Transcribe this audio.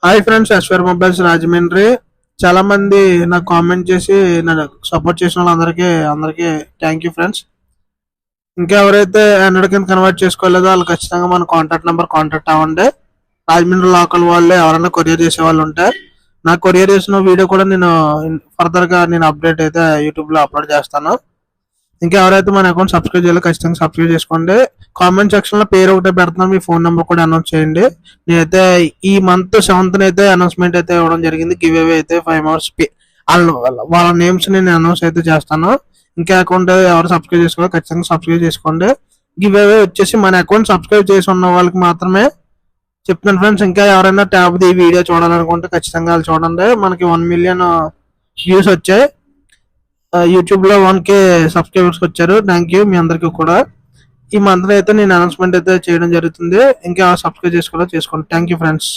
Hi friends, ఎస్వర్ mobiles Rajahmundry. చాలా మంది నాకు కామెంట్ చేసి నన్ను సపోర్ట్ చేసిన వాళ్ళందరికీ థ్యాంక్ యూ ఫ్రెండ్స్. ఇంకా ఎవరైతే ఆండ్రాయిడ్ కింద కన్వర్ట్ చేసుకోలేదో వాళ్ళు ఖచ్చితంగా మన కాంటాక్ట్ అవ్వండి. రాజమండ్రి లోకల్ వాళ్ళు ఎవరైనా కొరియర్ చేసే వాళ్ళు ఉంటే నాకు కొరియర్ చేసిన వీడియో కూడా నేను ఫర్దర్గా అప్డేట్ అయితే యూట్యూబ్లో అప్లోడ్ చేస్తాను. ఇంకా ఎవరైతే మన అకౌంట్ సబ్స్క్రైబ్ చేయాలో ఖచ్చితంగా సబ్స్క్రైబ్ చేసుకోండి. కామెంట్ సెక్షన్ లో పేరు ఒకటే పెడుతున్నాను, మీ ఫోన్ నెంబర్ కూడా అనౌన్స్ చేయండి. నేనైతే ఈ మంత్ 7th అయితే అనౌన్స్మెంట్ అయితే ఇవ్వడం జరిగింది. గివ్ అవే అయితే 5 hours వాళ్ళ నేమ్స్ నేను అనౌన్స్ అయితే చేస్తాను. ఇంకా అకౌంట్ ఎవరు సబ్స్క్రైబ్ చేసుకోవాలి ఖచ్చితంగా సబ్స్క్రైబ్ చేసుకోండి. గివ్ అవే వచ్చేసి మన అకౌంట్ సబ్స్క్రైబ్ చేసి ఉన్న వాళ్ళకి మాత్రమే చెప్తాను ఫ్రెండ్స్. ఇంకా ఎవరైనా ట్యాబ్ ఈ వీడియో చూడాలనుకుంటే ఖచ్చితంగా వాళ్ళు చూడండి. మనకి 1 million వ్యూస్ వచ్చాయి. యూట్యూబ్ లో 1K సబ్స్క్రైబర్స్ వచ్చారు. థ్యాంక్ యూ మీ అందరికీ కూడా. ఈ మంత్ అయితే నేను అనౌన్స్మెంట్ అయితే చేయడం జరుగుతుంది. ఇంకా సబ్స్క్రైబ్ చేసుకోండి. Thank you friends.